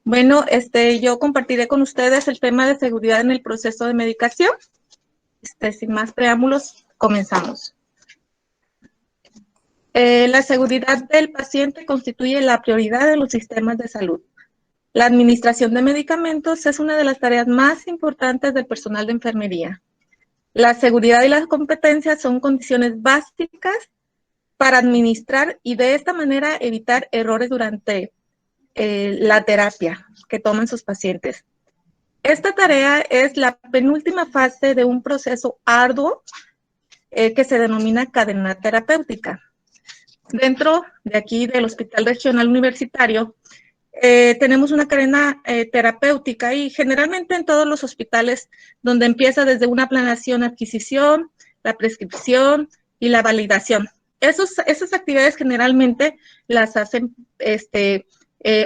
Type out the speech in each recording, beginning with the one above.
Bueno, yo compartiré con ustedes el tema de seguridad en el proceso de medicación. Sin más preámbulos, comenzamos. La seguridad del paciente constituye la prioridad de los sistemas de salud. La administración de medicamentos es una de las tareas más importantes del personal de enfermería. La seguridad y las competencias son condiciones básicas para administrar y de esta manera evitar errores durante la terapia que toman sus pacientes. Esta tarea es la penúltima fase de un proceso arduo que se denomina cadena terapéutica. Dentro de aquí del Hospital Regional Universitario tenemos una cadena terapéutica y generalmente en todos los hospitales donde empieza desde una planeación, adquisición, la prescripción y la validación. Esas actividades generalmente las hacen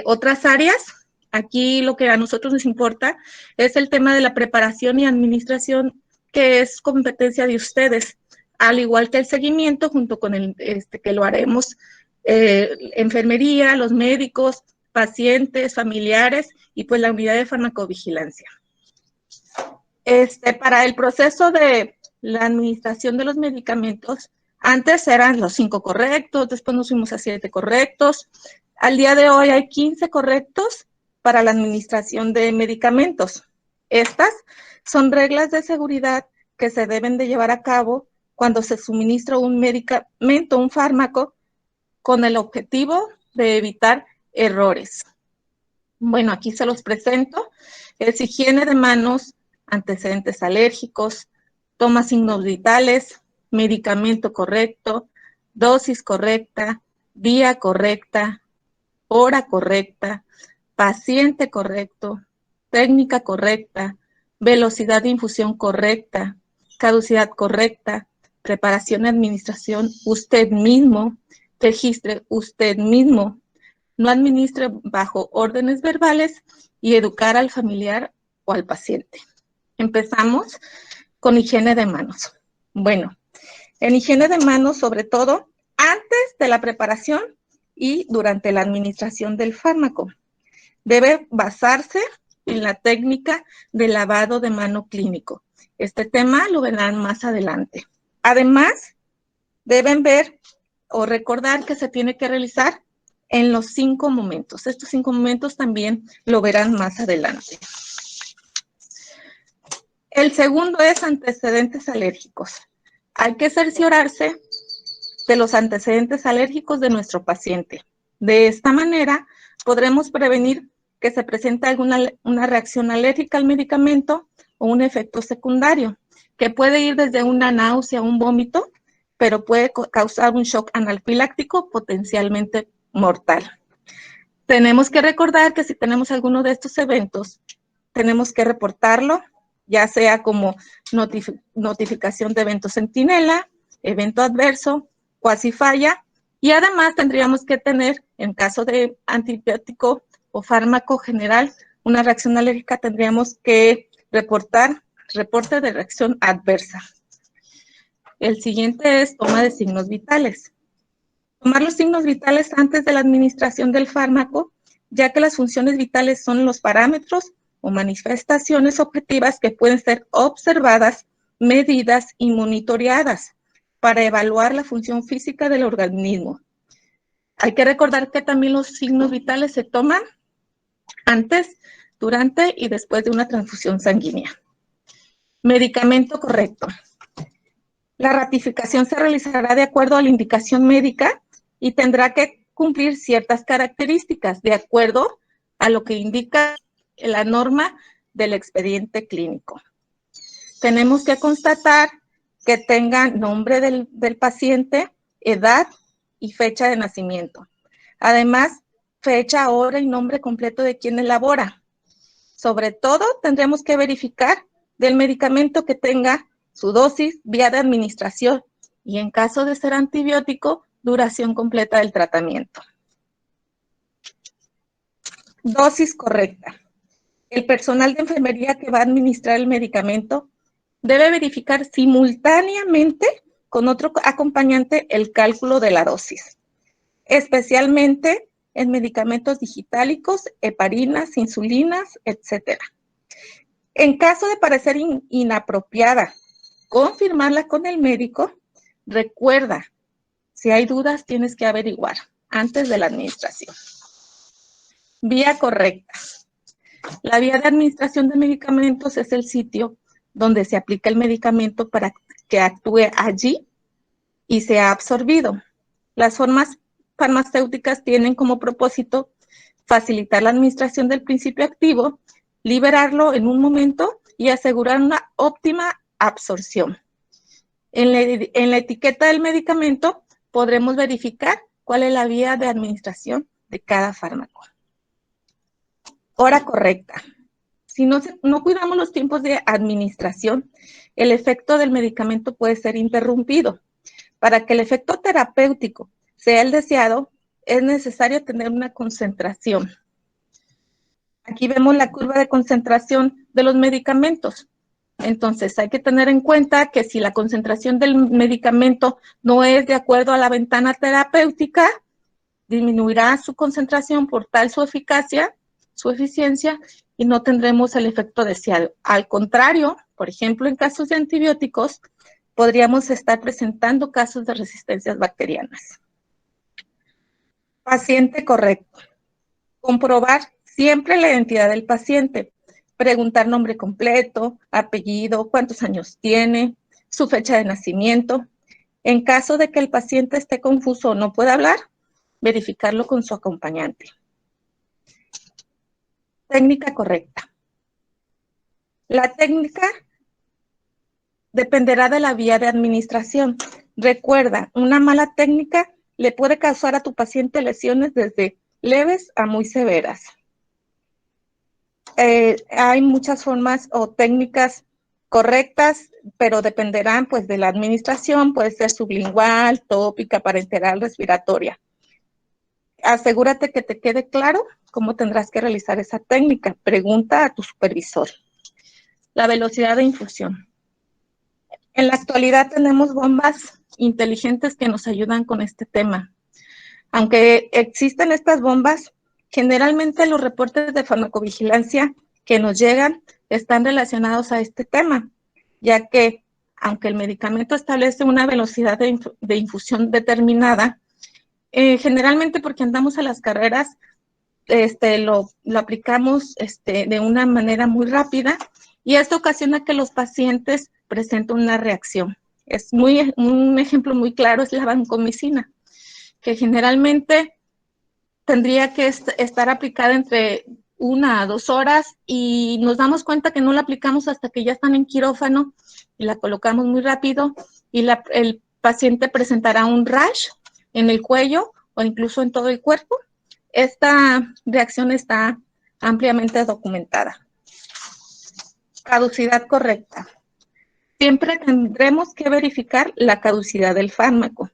otras áreas. Aquí lo que a nosotros nos importa es el tema de la preparación y administración, que es competencia de ustedes, al igual que el seguimiento junto con el que lo haremos enfermería, los médicos, pacientes, familiares y pues la unidad de farmacovigilancia. Para el proceso de la administración de los medicamentos, antes eran los 5 correctos, después nos fuimos a 7 correctos. Al día de hoy hay 15 correctos para la administración de medicamentos. Estas son reglas de seguridad que se deben de llevar a cabo cuando se suministra un medicamento, un fármaco, con el objetivo de evitar errores. Bueno, aquí se los presento. Es higiene de manos, antecedentes alérgicos, toma signos vitales, medicamento correcto, dosis correcta, día correcta, hora correcta, paciente correcto, técnica correcta, velocidad de infusión correcta, caducidad correcta, preparación y administración usted mismo, registre usted mismo, no administre bajo órdenes verbales y educar al familiar o al paciente. Empezamos con higiene de manos. Bueno, en higiene de manos, sobre todo, antes de la preparación y durante la administración del fármaco. Debe basarse en la técnica de lavado de mano clínico. Este tema lo verán más adelante. Además, deben ver o recordar que se tiene que realizar en los 5 momentos. Estos 5 momentos también lo verán más adelante. El segundo es antecedentes alérgicos. Hay que cerciorarse de los antecedentes alérgicos de nuestro paciente. De esta manera, podremos prevenir que se presente una reacción alérgica al medicamento o un efecto secundario, que puede ir desde una náusea, un vómito, pero puede causar un shock anafiláctico potencialmente mortal. Tenemos que recordar que si tenemos alguno de estos eventos, tenemos que reportarlo, ya sea como notificación de evento centinela, evento adverso, cuasi falla, y además tendríamos que tener, en caso de antibiótico o fármaco general, una reacción alérgica, tendríamos que reportar reporte de reacción adversa. El siguiente es toma de signos vitales. Tomar los signos vitales antes de la administración del fármaco, ya que las funciones vitales son los parámetros o manifestaciones objetivas que pueden ser observadas, medidas y monitoreadas para evaluar la función física del organismo. Hay que recordar que también los signos vitales se toman antes, durante y después de una transfusión sanguínea. Medicamento correcto. La ratificación se realizará de acuerdo a la indicación médica y tendrá que cumplir ciertas características de acuerdo a lo que indica la norma del expediente clínico. Tenemos que constatar que tenga nombre del paciente, edad y fecha de nacimiento. Además, fecha, hora y nombre completo de quien elabora. Sobre todo, tendremos que verificar del medicamento que tenga su dosis, vía de administración y en caso de ser antibiótico, duración completa del tratamiento. Dosis correcta. El personal de enfermería que va a administrar el medicamento debe verificar simultáneamente con otro acompañante el cálculo de la dosis, especialmente en medicamentos digitálicos, heparinas, insulinas, etc. En caso de parecer inapropiada, confirmarla con el médico. Recuerda, si hay dudas, tienes que averiguar antes de la administración. Vía correcta. La vía de administración de medicamentos es el sitio donde se aplica el medicamento para que actúe allí y sea absorbido. Las formas farmacéuticas tienen como propósito facilitar la administración del principio activo, liberarlo en un momento y asegurar una óptima absorción. En la etiqueta del medicamento podremos verificar cuál es la vía de administración de cada fármaco. Hora correcta. Si no cuidamos los tiempos de administración, el efecto del medicamento puede ser interrumpido. Para que el efecto terapéutico sea el deseado, es necesario tener una concentración. Aquí vemos la curva de concentración de los medicamentos. Entonces, hay que tener en cuenta que si la concentración del medicamento no es de acuerdo a la ventana terapéutica, disminuirá su concentración, por tal su eficacia, su eficiencia, y no tendremos el efecto deseado. Al contrario, por ejemplo, en casos de antibióticos, podríamos estar presentando casos de resistencias bacterianas. Paciente correcto. Comprobar siempre la identidad del paciente. Preguntar nombre completo, apellido, cuántos años tiene, su fecha de nacimiento. En caso de que el paciente esté confuso o no pueda hablar, verificarlo con su acompañante. Técnica correcta. La técnica dependerá de la vía de administración. Recuerda, una mala técnica le puede causar a tu paciente lesiones desde leves a muy severas. Hay muchas formas o técnicas correctas, pero dependerán pues de la administración, puede ser sublingual, tópica, parenteral, respiratoria. Asegúrate que te quede claro cómo tendrás que realizar esa técnica. Pregunta a tu supervisor. La velocidad de infusión. En la actualidad tenemos bombas inteligentes que nos ayudan con este tema. Aunque existen estas bombas, generalmente los reportes de farmacovigilancia que nos llegan están relacionados a este tema, ya que aunque el medicamento establece una velocidad de infusión determinada, generalmente porque andamos a las carreras, lo aplicamos de una manera muy rápida y esto ocasiona que los pacientes presenten una reacción. Un ejemplo muy claro es la vancomicina, que generalmente tendría que estar aplicada entre 1 a 2 horas y nos damos cuenta que no la aplicamos hasta que ya están en quirófano y la colocamos muy rápido y el paciente presentará un rash en el cuello o incluso en todo el cuerpo. Esta reacción está ampliamente documentada. Caducidad correcta. Siempre tendremos que verificar la caducidad del fármaco.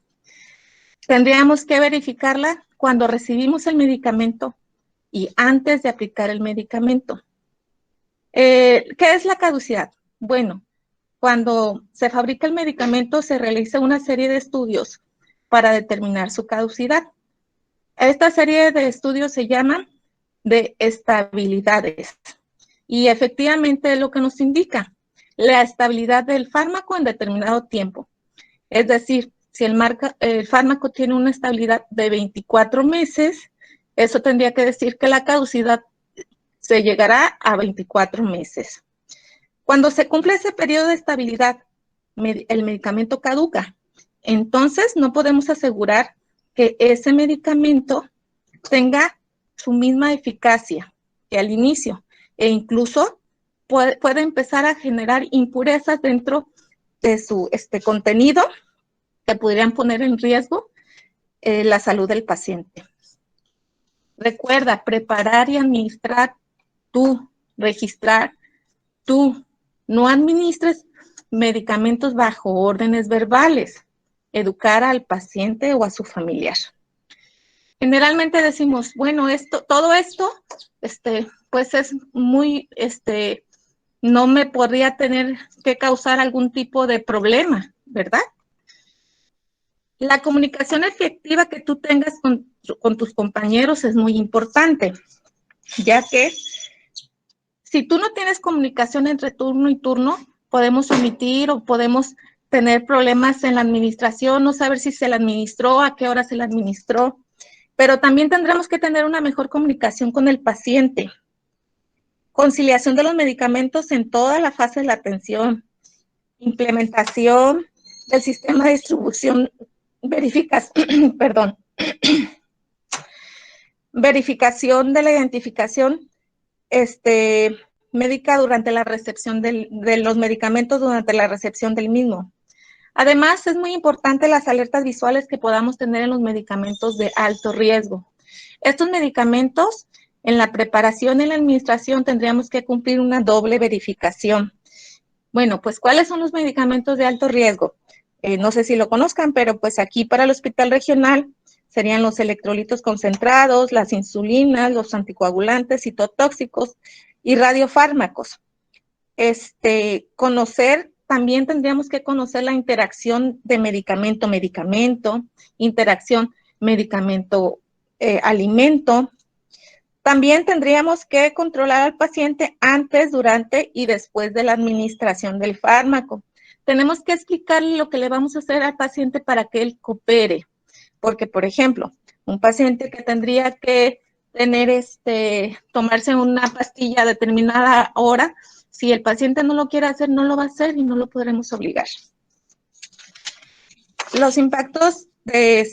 Tendríamos que verificarla cuando recibimos el medicamento y antes de aplicar el medicamento. ¿Qué es la caducidad? Bueno, cuando se fabrica el medicamento se realiza una serie de estudios para determinar su caducidad. Esta serie de estudios se llama de estabilidades y efectivamente es lo que nos indica la estabilidad del fármaco en determinado tiempo. Es decir, si el fármaco tiene una estabilidad de 24 meses, eso tendría que decir que la caducidad se llegará a 24 meses. Cuando se cumple ese periodo de estabilidad, el medicamento caduca. Entonces, no podemos asegurar que ese medicamento tenga su misma eficacia que al inicio e incluso puede empezar a generar impurezas dentro de su contenido que podrían poner en riesgo la salud del paciente. Recuerda, preparar y administrar tú, registrar tú. No administres medicamentos bajo órdenes verbales. Educar al paciente o a su familiar. Generalmente decimos, bueno, todo esto, pues es muy, no me podría tener que causar algún tipo de problema, ¿verdad? La comunicación efectiva que tú tengas con tus compañeros es muy importante, ya que si tú no tienes comunicación entre turno y turno, podemos omitir o podemos tener problemas en la administración, no saber si se la administró, a qué hora se la administró, pero también tendremos que tener una mejor comunicación con el paciente. Conciliación de los medicamentos en toda la fase de la atención, implementación del sistema de distribución, verificación de la identificación médica durante la recepción de los medicamentos, durante la recepción del mismo. Además, es muy importante las alertas visuales que podamos tener en los medicamentos de alto riesgo. Estos medicamentos, en la preparación y en la administración, tendríamos que cumplir una doble verificación. Bueno, pues, ¿cuáles son los medicamentos de alto riesgo? No sé si lo conozcan, pero pues aquí para el hospital regional serían los electrolitos concentrados, las insulinas, los anticoagulantes, citotóxicos y radiofármacos. También tendríamos que conocer la interacción de medicamento-medicamento, interacción medicamento-alimento. También tendríamos que controlar al paciente antes, durante y después de la administración del fármaco. Tenemos que explicarle lo que le vamos a hacer al paciente para que él coopere. Porque, por ejemplo, un paciente que tendría que tomarse una pastilla a determinada hora, si el paciente no lo quiere hacer, no lo va a hacer y no lo podremos obligar. Los impactos de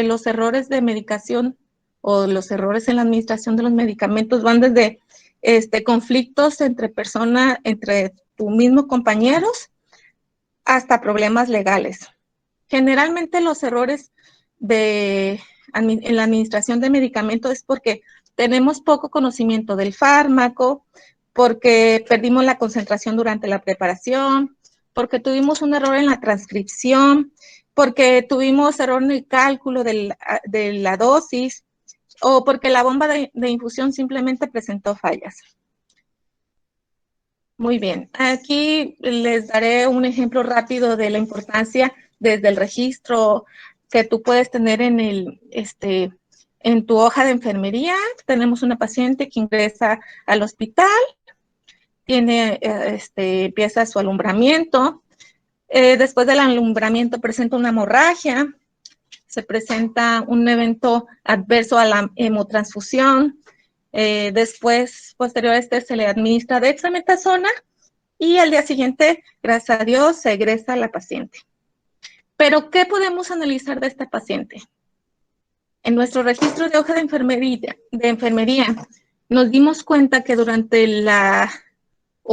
los errores de medicación o los errores en la administración de los medicamentos van desde conflictos entre tus mismos compañeros hasta problemas legales. Generalmente los errores en la administración de medicamentos es porque tenemos poco conocimiento del fármaco, porque perdimos la concentración durante la preparación, porque tuvimos un error en la transcripción, porque tuvimos error en el cálculo de la dosis, o porque la bomba de infusión simplemente presentó fallas. Muy bien, aquí les daré un ejemplo rápido de la importancia desde el registro que tú puedes tener en tu hoja de enfermería. Tenemos una paciente que ingresa al hospital, empieza su alumbramiento. Después del alumbramiento presenta una hemorragia, se presenta un evento adverso a la hemotransfusión. Después, posterior a se le administra dexametasona y al día siguiente, gracias a Dios, se egresa la paciente. Pero, ¿qué podemos analizar de esta paciente? En nuestro registro de hoja de enfermería nos dimos cuenta que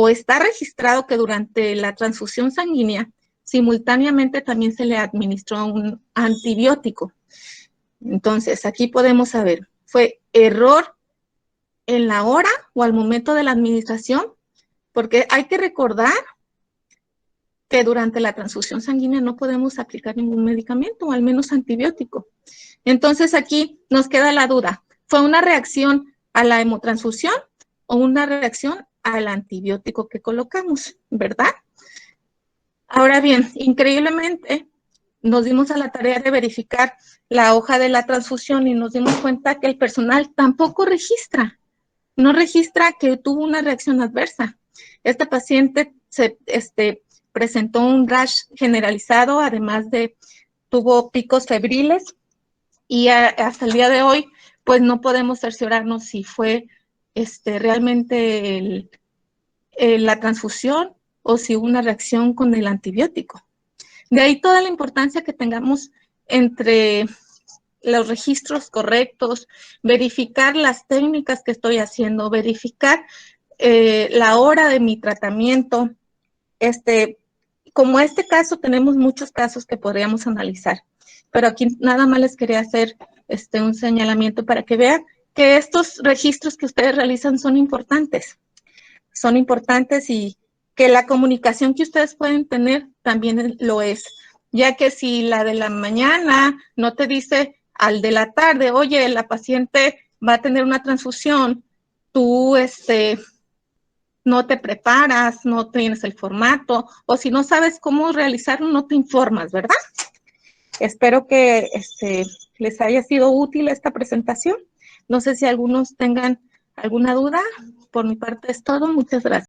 está registrado que durante la transfusión sanguínea, simultáneamente también se le administró un antibiótico. Entonces, aquí podemos saber, ¿fue error en la hora o al momento de la administración? Porque hay que recordar que durante la transfusión sanguínea no podemos aplicar ningún medicamento, o al menos antibiótico. Entonces, aquí nos queda la duda, ¿fue una reacción a la hemotransfusión o una reacción al antibiótico que colocamos, verdad? Ahora bien, increíblemente, nos dimos a la tarea de verificar la hoja de la transfusión y nos dimos cuenta que el personal tampoco no registra que tuvo una reacción adversa. Esta paciente presentó un rash generalizado, además tuvo picos febriles y hasta el día de hoy, pues no podemos cerciorarnos si fue realmente la transfusión o si hubo una reacción con el antibiótico. De ahí toda la importancia que tengamos entre los registros correctos, verificar las técnicas que estoy haciendo, verificar la hora de mi tratamiento. Como este caso, tenemos muchos casos que podríamos analizar, pero aquí nada más les quería hacer un señalamiento para que vean que estos registros que ustedes realizan son importantes y que la comunicación que ustedes pueden tener también lo es, ya que si la de la mañana no te dice al de la tarde, oye, la paciente va a tener una transfusión, tú no te preparas, no tienes el formato, o si no sabes cómo realizarlo, no te informas, ¿verdad? Espero que les haya sido útil esta presentación. No sé si algunos tengan alguna duda. Por mi parte es todo. Muchas gracias.